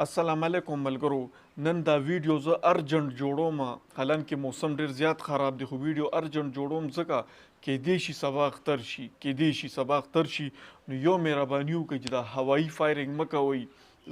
السلام علیکم ملګرو. نن دا ویډیو زه ارجنټ جوړوم، حالانکه موسم ډیر زیات خراب دی، خو ویډیو ارجنټ جوړوم ځکه کېدای شي سبا اختر شي. نو یو مهرباني وکړئ چې دا هوایي فایرنګ مه کوئ،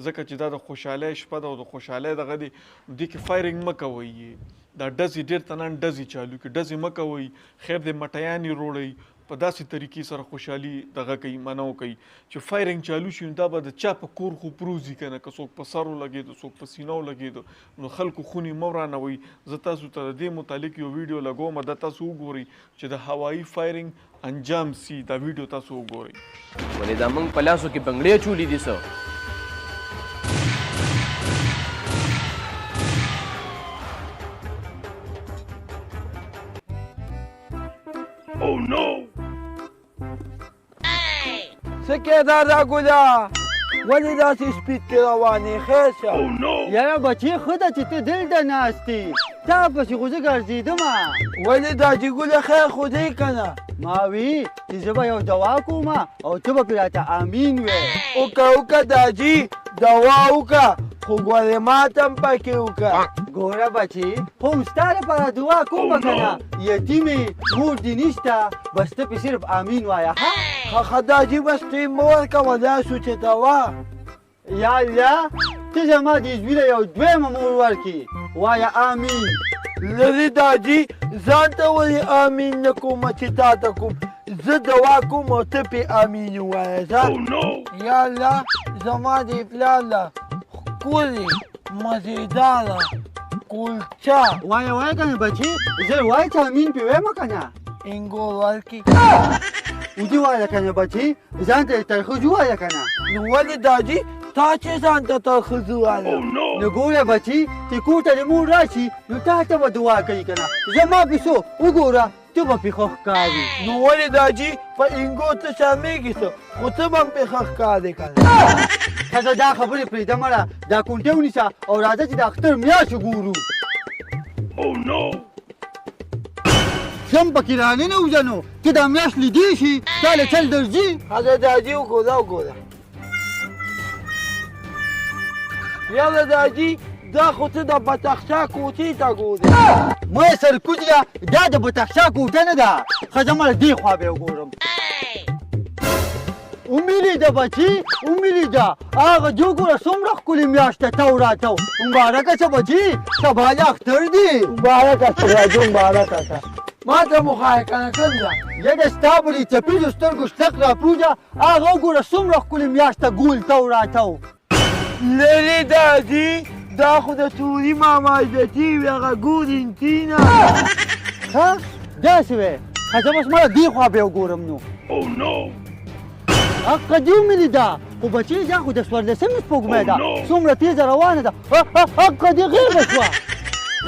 ځکه چې دا د خوشحالۍ شپه ده او د خوشحالۍ دغه دی، نو دې کې فایرنګ مه کوئ. دا ډزې ډېر تنان ډزې چالو کړي، ډزې مه کوئ. خیر د مټیانې روړئ په داسې طریقې سره خوشحالي دغه کوي، منع کوي چې فایرنګ چالو شي. نو دا به د چا په کور خو پروزي که نه، که څوک په سر ولګېدو، څوک په سینه ولګېدو، نو خلکو خونې مه ورانوئ. زه تاسو ته د دې متعلق یو ویډیو لګوم، دا تاسو وګورئ چې د هوایي فایرنګ انجام سي. دا ویډیو تاسو وګورئ. ولې دا موږ په لاسو کې بنګړې اچولي دي څه؟ Oh no! څه کېده دا ګله؟ ولې داسې سپید کې روانې؟ خیر شه. یاره بچې ښه ده چې ته دلته ناست یې، تا پسې خو زه ګرځېدمه. ولې دا چې ګله خیر خو دی که نه؟ ما وی چې زه به یو دوا کوم او ته به پرې راته امین وې. وکه داجي دوا وکه، خو ګورې ماته هم پکې وکه. ګوره بچې، خو هم ستا لپاره دعا کوم که نه، یتیمې مور دې نشته، بس ته پې صرف امین وایه. ښه داجي بس ته یې مه ورکوه، دا شو چې دوا. یا الله، ته زما دې زوی له یو دویمه مور ورکړي، وایه امین. لرې داجي، ځان ته ولې امین نه کومه چې تا ته کوم؟ زه دوا کوم او ته پې امین ووایه. ځه یا الله، زما دې پلار له ښکلې مزېداره کلچه وایه که نه بچې، زه وایه چې امین پې ویمه که نه؟ انګور ورکړي. ودې وایه که نه بچې، ځان ته یې ترخجو وایه که نه؟ نو ولې داجي تا چې ځان ته ترخزو وایه؟ نو ګوره بچې، چې کور ته د مور راشي نو تا ته به دعا کوي که نه؟ زما پیسو وګوره، ته به پې ښه ښکاري. نو ولې داجي په انګور ته شرمېږي څه؟ خو ته به هم پې ښه ښکارې که نه؟ ښځه دا خبرې پرېږده مړه، دا کونټې ونیسه او راځه چې د اختر میاشت وګورو. ځم پکې راننه وځنو چې دا میاشت لیدې شي، تا له چل درځي. ښځه داجي وګوره. یاره داجي، دا خو ته د بطخچا کوټې ته ګورې. مه سرکوزیه، دا د بطخچا کوټه نه ده. ښځه مړه دې خوا به یې وګورم. ومېلیده بچي، ومېلیده هغه دې وګوره څومره ښکلې میاشت ده تو راتو. مبارکه شه بچي، سبا دې اختر دی. مبارکه شه راځو، مبارکه شه. ما ته مو ښایي که نه کوم ده؟ یګه ستا به دې څپیزو سترګو شلق راپروجه، هغه وګوره څومره ښکلې میاشت ده ګول تو راتو. لرې داجي، دا خو د توري ماما عزتي وي، هغه ګورنټي نه. ښه داسې وی، ښځه بس مړه دې خوا به یې وګورم. نو حقه دې ومېلیده، خو بچې دا خو د څوارلسمې سپوږمۍ ده، څومره تېزه روانه ده. حقه دې غیبه شوه.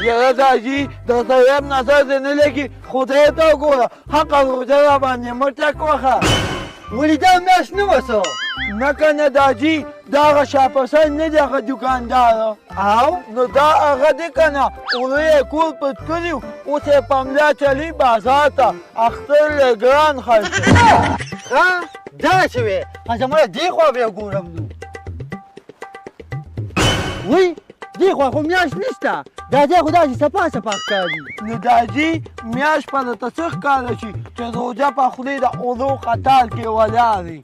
یاره داجي، درته وایم نظر دې نه لګي، خدای ته وګوره، حقه روژه راباندې مه ټکوخه. ولې دا میاشت نه وه څه؟ نه که نه داجي، دا هغه شاپسند نه دی، هغه دوکانداره. او نو دا هغه دی که نه، اوړه یې کور پټ کړي، اوس یې په ملا چلي بازار ته، اختر یې ګران خرڅ. ښه داسې وی، ښځه مړه دې خوا به یې وګورم. نو وی دې خوا خو میاشت نشته، دا ځای خو داسې صفا ښکاري. نو داجي، میاشت په درته څه ښکاره شي چې روژه په خولې د اوړو قطار کې ولاړ وي؟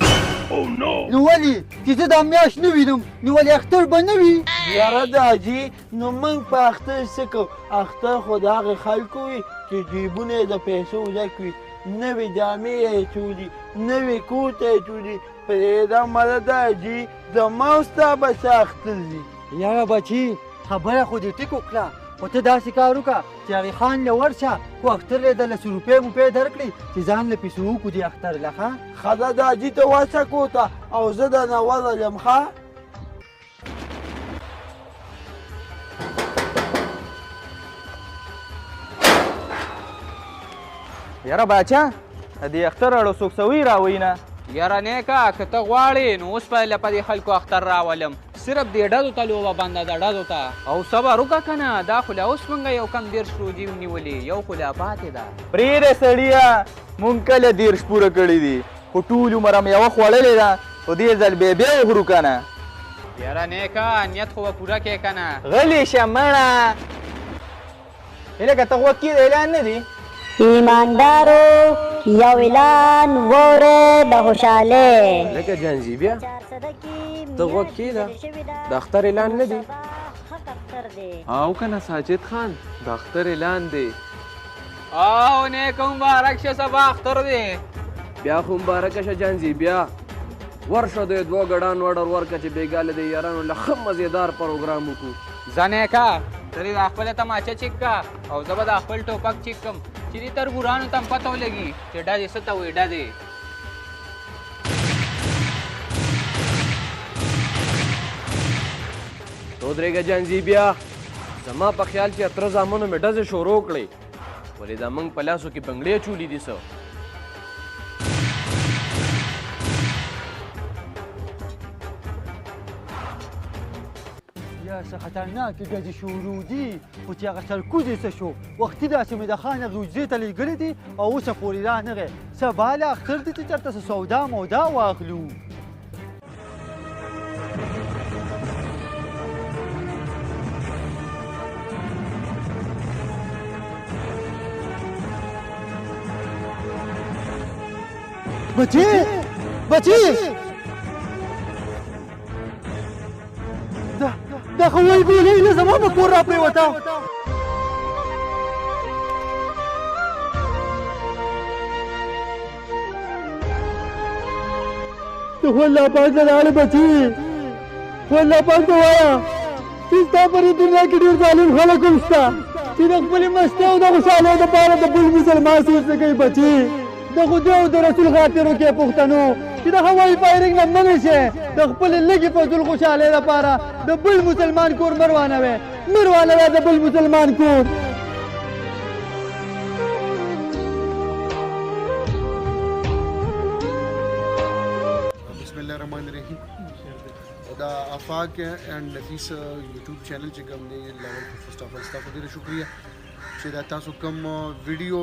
نو ولې چې زه دا میاشت نه وینم، نو ولې اختر به نه وي؟ یاره داجي، نو موږ په اختر څه کوو؟ اختر خو د هغې خلکو وي چې جیبونه یې د پیسو ډک وي، نوې جامې یې اچولي، نوې کور ته یې اچولي. پرېږده مړه داجي، زما او ستا به څه اختر وي؟ یاره بچي، خبره خو دې ټیک وکړه، خو ته داسې کار وکړه چې هغې خان له ورشه، خو اختر یې د 100 روپۍ درکړي چې ځان له پیسو وکړو دې اختر له. ښه ښځه داجي ته ورشه کور ته، او زه درنه ورغلم. ښه یاره باچا، د دې اختر اړو څوک سوي راوي نه؟ یاره نیکه، که ته غواړې نو اوس پهله په دې خلکو اختر راولم، صرف دې ډزو ته لوبه بنده ده، ډزو ته. او صبر وکړه که نه، دا خو لا اوس موږ یو کم 10 روژې ونیولې، یو خو لا پاتې ده. پرېږده سړیه، مونږ کله 10 پوره کړي دي، خو ټول عمر هم یوه خوړلې ده، خو دې ځل بیا وخورو که نه؟ یاره نیکه نیت خو به پوره کې که نه غلی شه مړه هلکه ته غوږ کېږده اعلان نه دی ایماندارو یو اعلان وره د خوشحاله لکه جانزیبیا ته غوږ کېږده د اختر اعلان نه دی او کنه ساجد خان د اختر اعلان دی او نیکه مبارک شه سبا اختر دی بیا خو مبارکه شه جانزیبیا ورشه د دوه ګډانو اډر ورکړه چې بېګاله د یارانو له ښه مزېدار پروګرام وکړو ځه نیکه ته دې د خپله تماچه چیک کا او زه به د خپل ټوپک چیک کم چې دې تربورانو ته هم پته ولګي چې ډزې څه ته وایي ډزې تو درېږه جانزیبیا زما په خیال چې اتره زامنو مې ډزې شروع کړې ولې دا موږ په لاسو کې بنګړې اچولي دي څه یا څه خطرناکې ډزې شروع دي خو چې هغه سرکوز یې څه شو وختي داسې مې د خان هغې حجرې ته لېږلي دي او اوسه پورې رانغی سبا له اختر دي چې چېرته څه سودا مودا واخلو بچی بچی دا خو وایي ګولۍ نه زما په کور راپرېوته ته خو الله پاک ته لاړې بچي خو الله پاک ته وایه چې ستا په دې دنیا کې ډېر ظالم خلک هم شته چې د خپلې مستۍ او د خوشحالۍ دپاره د بل مسلمان سوچ نه کوي بچي د خدای او د رسول خاطر وکړئ پښتنو چې د هوایي فایرنګ نه منع شئ د خپلې لږې فضول خوشحالۍ لپاره د بل مسلمان کور مه روانوئ مه روانوئ د بل مسلمان کور بسم الله الرحمن الرحیم دا آفاق اینڈ نفیس یوټیوب چینل چې کوم دی لاول فرست اف ال تاسو ډیره شکریہ چې دا تاسو کوم ویډیو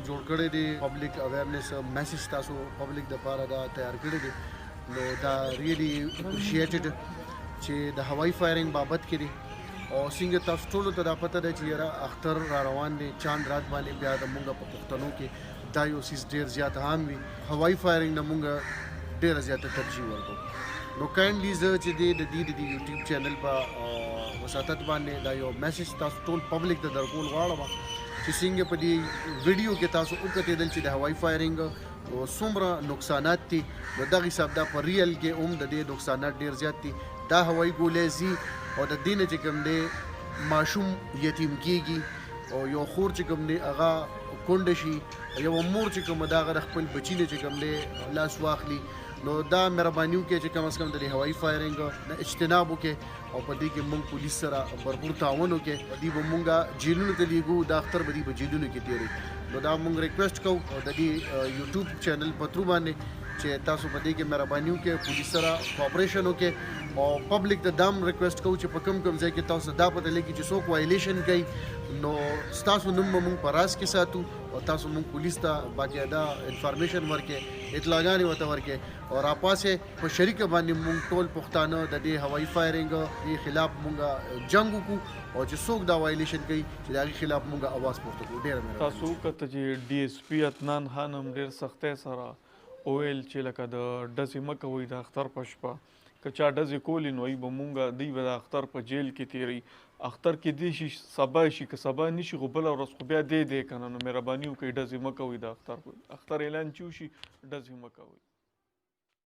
جوړ کړی دی پبلک اویرنس میسج تاسو پبلک د لپاره دا تیار کړی دی نو دا ریلی اپریشیټډ چې د هوایي فایرنګ بابت کې دی او څنګه تاسو ټول ته دا پته ده چې یاره اختر را روان دی چاند رات باندې بیا د مونږ په پښتنو کې دا یو سیس ډیر زیات عام وي هوایي فایرنګ نه مونږ ډیره زیاته ترجیح ورکوو نو کاینډلی زه چې د دې یوټیوب چینل په وساتت باندې دا یو میسج تاسو ټول پبلک ته درکول غواړم چې څنګه په دې ویډیو کې تاسو وکتل چې د هوایي فایرنګ څومره نقصانات دي نو دغه حساب دا په ریل کې هم د دې نقصانات ډیر زیات دي دا هوایي ګولۍ ځي او د دې نه چې کوم دی ماشوم یتیم کیږي او یو خور چې کوم دی هغه کونډه شي یو مور چې کوم دا هغه د خپل بچي نه چې کوم دی لاس واخلي نو دا مهرباني وکړئ چې کم از کم د هوایي فایرنګ نه اجتناب وکړئ او په دې کې موږ پولیس سره بھرپور تعاون وکړي دوی به موږ جیلونو ته لیږو دا اختر به دوی په جیلونو کې تېروي نو دا موږ ریکویسټ کوو د دې یوټیوب چینل په تھرو باندې چې تاسو په دې کې مهرباني وکړئ پولیس سره کوآپریشن وکړئ او پبلک ته دا هم ریکویسټ کوو چې په کوم ځای کې تاسو دا پته لګي چې څوک وایلیشن کوي نو ستاسو نوم به موږ په راز کې ساتو او تاسو موږ پولیس ته باقاعده انفارمیشن ورکړئ اطلاعګانې ورته ورکړئ او راپاسې په شریکه باندې موږ ټول پښتانه د دې هوایي فایرنګ دې خلاف موږ جنګ وکړو او چې څوک دا وایلیشن کوي چې د هغې خلاف موږ اواز پورته کړو ډېره مهرباني تاسو وکته چې ډي اس پي عدنان خان هم ډېر سختۍ سره وویل چې لکه د ډزې مه کوئ د اختر په شپه که چا ډزې کولې نو به مونږ دوی به د اختر په جیل کې تېروي اختر کې دی شي سبا شي که سبا نه شي خو بله ورځ خو بیا دی که نه نو مهرباني وکړئ ډزې مه کوئ د اختر اختر اعلان چې وشي ډزې مه کوئ